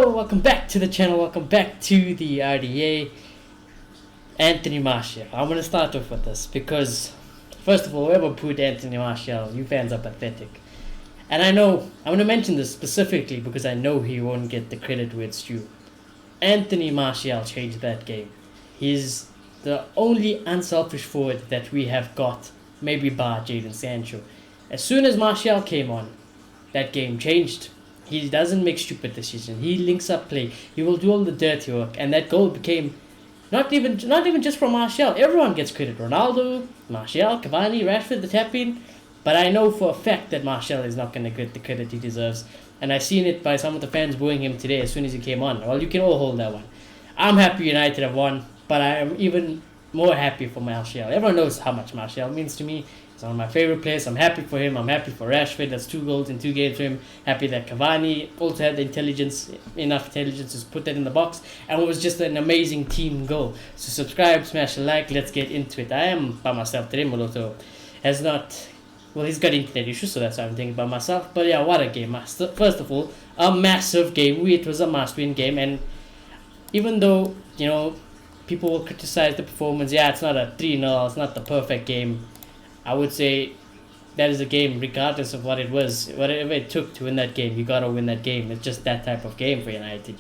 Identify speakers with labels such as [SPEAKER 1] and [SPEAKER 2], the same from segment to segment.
[SPEAKER 1] Hello, welcome back to the channel, welcome back to the RDA. Anthony Martial. I'm going to start off with this because, first of all, whoever put Anthony Martial, you fans are pathetic. And I know, I'm going to mention this specifically because I know he won't get the credit where it's due. Anthony Martial changed that game. He's the only unselfish forward that we have got, maybe bar Jadon Sancho. As soon as Martial came on, that game changed. He doesn't make stupid decisions. He links up play. He will do all the dirty work. And that goal became not even just from Martial. Everyone gets credit. Ronaldo, Martial, Cavani, Rashford, the tap-in. But I know for a fact that Martial is not going to get the credit he deserves. And I've seen it by some of the fans booing him today as soon as he came on. Well, you can all hold that one. I'm happy United have won. But I am even more happy for Martial. Everyone knows how much Martial means to me. He's one of my favorite players. I'm happy for him. I'm happy for Rashford. That's 2 goals in 2 games for him. Happy that Cavani also had the enough intelligence to put that in the box. And it was just an amazing team goal. So subscribe, smash a like. Let's get into it. I am by myself today. Moloto has not... Well, he's got internet issues, so that's why I'm thinking by myself. But yeah, what a game. First of all, a massive game. It was a must-win game. And even though, people will criticize the performance, it's not a 3-0. It's not the perfect game. I would say that is a game, regardless of what it was, whatever it took to win that game, you gotta win that game. It's just that type of game for United,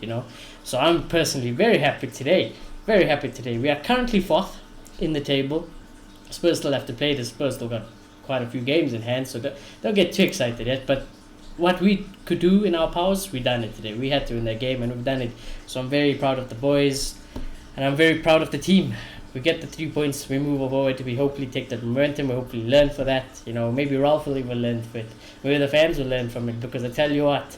[SPEAKER 1] So I'm personally very happy today. Very happy today. We are currently 4th in the table. Spurs still have to play. The Spurs still got quite a few games in hand, so don't get too excited yet. But what we could do in our powers, we done it today. We had to win that game, and we've done it. So I'm very proud of the boys, and I'm very proud of the team. We get the 3 points, we move forward, we hopefully take that momentum, we hopefully learn for that. Maybe Ralph will even learn for it. Maybe the fans will learn from it, because I tell you what,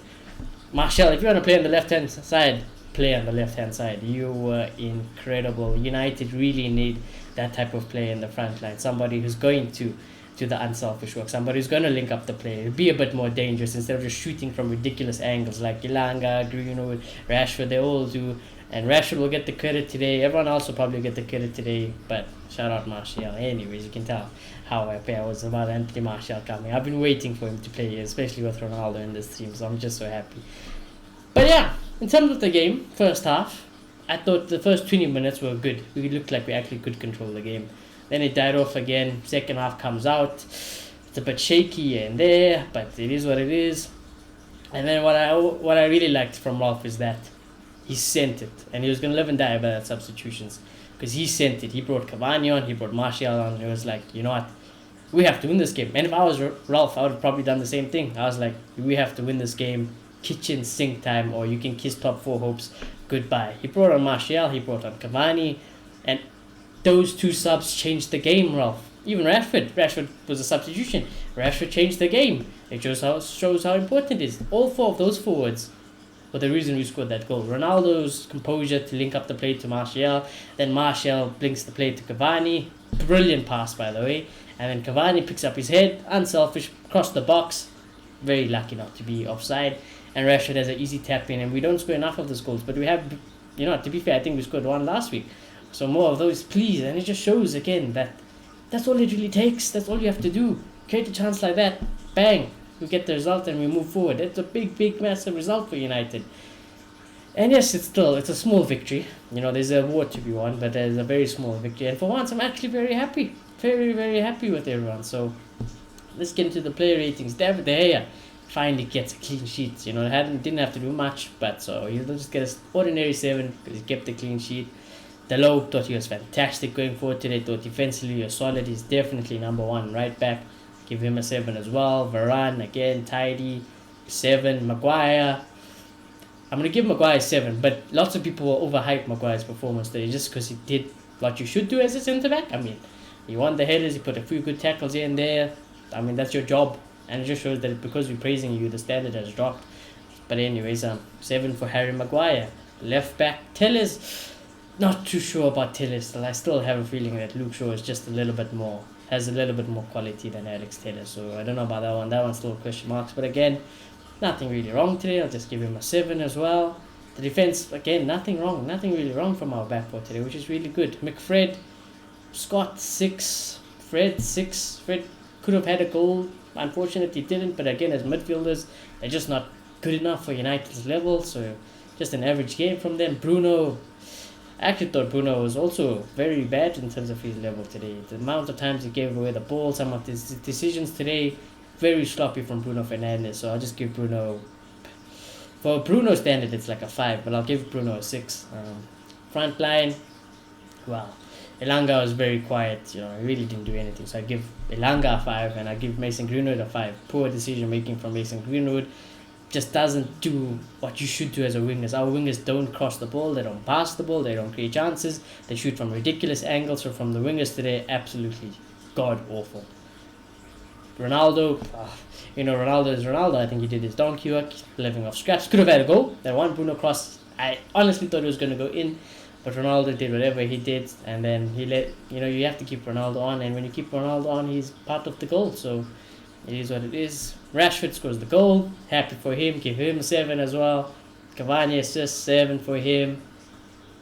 [SPEAKER 1] Martial, if you want to play on the left-hand side, play on the left-hand side. You were incredible. United really need that type of player in the front line. Somebody who's going to do the unselfish work. Somebody who's going to link up the play. Be a bit more dangerous instead of just shooting from ridiculous angles like Ilanga, Greenwood, Rashford, they all do. And Rashford will get the credit today. Everyone else will probably get the credit today. But shout out Martial. Anyways, you can tell how happy I was about Anthony Martial coming. I've been waiting for him to play, especially with Ronaldo in this team. So I'm just so happy. But yeah, in terms of the game, first half, I thought the first 20 minutes were good. We looked like we actually could control the game. Then it died off again. Second half comes out. It's a bit shaky here and there, but it is what it is. And then what I really liked from Ralph is that he sent it, and he was going to live and die by that substitutions, because he sent it. He brought Cavani on, he brought Martial on, and he was like, you know what, we have to win this game. And if I was Ralph, I would have probably done the same thing. I was like, we have to win this game, kitchen sink time, or you can kiss top 4 hopes goodbye. He brought on Martial, he brought on Cavani, and those 2 subs changed the game, Ralph. Even Rashford was a substitution. Rashford changed the game. It shows how important it is. All 4 of those forwards were the reason we scored that goal. Ronaldo's composure to link up the play to Martial. Then Martial blinks the play to Cavani. Brilliant pass, by the way. And then Cavani picks up his head, unselfish, across the box. Very lucky not to be offside. And Rashford has an easy tap in, and we don't score enough of those goals. But we have, to be fair, I think we scored 1 last week. So more of those, please. And it just shows again that that's all it really takes. That's all you have to do. Create a chance like that. Bang. We get the result and we move forward. It's a big, massive result for United. And yes, it's a small victory. There's a award to be won, but there's a very small victory. And for once, I'm actually very happy. Very, very happy with everyone. So let's get into the player ratings. David De Gea finally gets a clean sheet. Didn't have to do much, but so he'll just get an ordinary 7 because he kept the clean sheet. Dalot thought he was fantastic going forward today. Thought defensively he was solid. He's definitely number 1 right back. Give him a 7 as well. Varane, again, tidy. 7. Maguire. I'm going to give Maguire 7, but lots of people will overhype Maguire's performance today just because he did what you should do as a centre-back. He won the headers, he put a few good tackles here and there. That's your job. And it just shows that because we're praising you, the standard has dropped. But anyways, 7 for Harry Maguire. Left back, Telles. Not too sure about Telles. I still have a feeling that Luke Shaw is just has a little bit more quality than Alex Telles, so I don't know about that one. That one's still question marks, but again, nothing really wrong today. I'll just give him a 7 as well. The defense, again, nothing really wrong from our back four today, which is really good. McFred, Scott 6, Fred 6. Fred could have had a goal, unfortunately didn't, but again, as midfielders, they're just not good enough for United's level, so just an average game from them. Bruno, I actually thought Bruno was also very bad in terms of his level today. The amount of times he gave away the ball, some of his decisions today, very sloppy from Bruno Fernandes. So I'll just give Bruno, for Bruno standard, it's like a 5, but I'll give Bruno a 6. Front line, wow. Elanga was very quiet, he really didn't do anything. So I give Elanga a 5, and I give Mason Greenwood a 5. Poor decision making from Mason Greenwood. Just doesn't do what you should do as a wingers. Our wingers don't cross the ball, they don't pass the ball, they don't create chances, they shoot from ridiculous angles. So from the wingers today, absolutely god awful. Ronaldo, Ronaldo is Ronaldo. I think he did his donkey work, living off scraps. Could have had a goal. That one Bruno cross, I honestly thought it was going to go in, but Ronaldo did whatever he did, and then he let, you have to keep Ronaldo on, and when you keep Ronaldo on, he's part of the goal. So it is what it is. Rashford scores the goal. Happy for him. Give him a 7 as well. Cavani assist, 7 for him.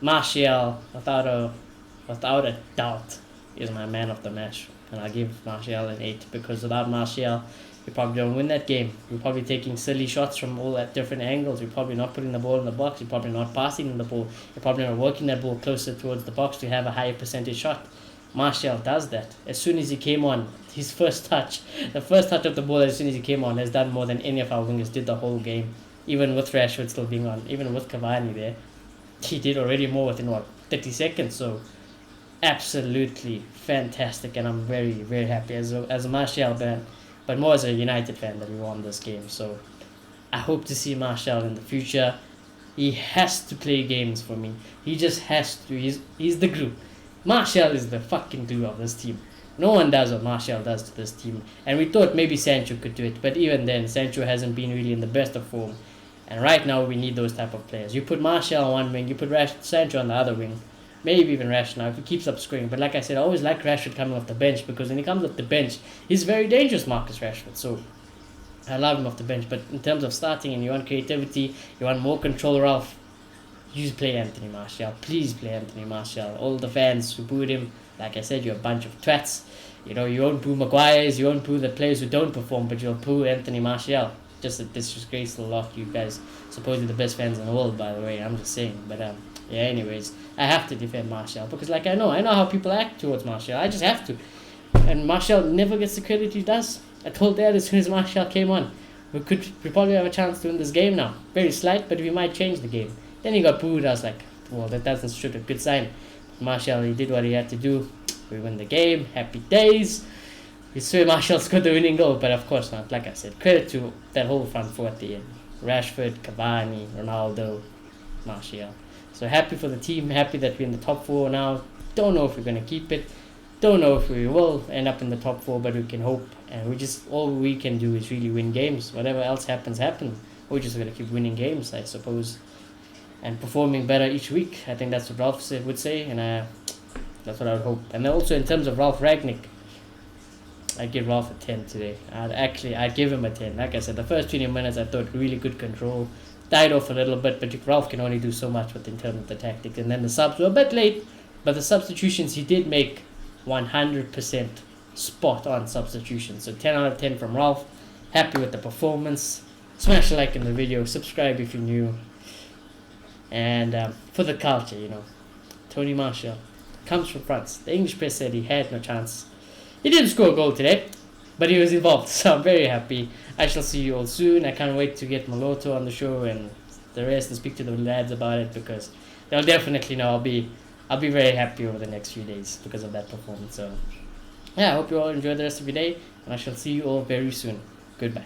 [SPEAKER 1] Martial, without a doubt, is my man of the match. And I'll give Martial an 8, because without Martial, we probably don't win that game. We're probably taking silly shots from all at different angles. We're probably not putting the ball in the box. We're probably not passing the ball. We're probably not working that ball closer towards the box to have a higher percentage shot. Martial does that. As soon as he came on, his first touch, the first touch of the ball as soon as he came on, has done more than any of our wingers did the whole game. Even with Rashford still being on, even with Cavani there, he did already more within 30 seconds. So absolutely fantastic, and I'm very, very happy as a Martial fan, but more as a United fan that we won this game. So I hope to see Martial in the future. He has to play games for me. He just has to. He's the glue. Martial is the fucking glue of this team. No one does what Martial does to this team. And we thought maybe Sancho could do it, but even then, Sancho hasn't been really in the best of form. And right now, we need those type of players. You put Martial on one wing, you put Sancho on the other wing, maybe even Rashford now if he keeps up scoring. But like I said, I always like Rashford coming off the bench, because when he comes off the bench, he's very dangerous, Marcus Rashford. So I love him off the bench. But in terms of starting and you want creativity, you want more control, Ralph, you play Anthony Martial. Please play Anthony Martial. All the fans who booed him, like I said, you're a bunch of twats. You won't boo Maguires, you won't boo the players who don't perform, but you'll boo Anthony Martial. Just a disgraceful lot. You guys supposedly the best fans in the world, by the way. I'm just saying. But yeah, anyways, I have to defend Martial, because I know how people act towards Martial. I just have to. And Martial never gets the credit he does. I told Dad as soon as Martial came on, we probably have a chance to win this game now. Very slight, but we might change the game. Then he got booed. I was like, well, that doesn't show a good sign. Martial, he did what he had to do. We win the game. Happy days. We swear Martial scored the winning goal, but of course not. Like I said, credit to that whole front four at the end. Rashford, Cavani, Ronaldo, Martial. So happy for the team. Happy that we're in the top 4 now. Don't know if we're going to keep it. Don't know if we will end up in the top 4, but we can hope. And all we can do is really win games. Whatever else happens. We're just going to keep winning games, I suppose. And performing better each week. I think that's what Ralph would say, and that's what I would hope. And also in terms of Ralf Rangnick, I'd give Ralph a 10 today. I'd give him a 10. Like I said, the first 20 minutes I thought really good control. Died off a little bit, but Ralph can only do so much in terms of the tactics. And then the subs were a bit late, but the substitutions he did make 100% spot on substitutions. So 10 out of 10 from Ralph. Happy with the performance. Smash a like in the video. Subscribe if you're new. And for the culture, Tony Martial comes from France. The English press said he had no chance. He didn't score a goal today, but he was involved, so I'm very happy. I shall see you all soon. I can't wait to get Maloto on the show and the rest and speak to the lads about it, because they'll definitely know I'll be very happy over the next few days because of that performance. So yeah, I hope you all enjoy the rest of your day, and I shall see you all very soon. Goodbye.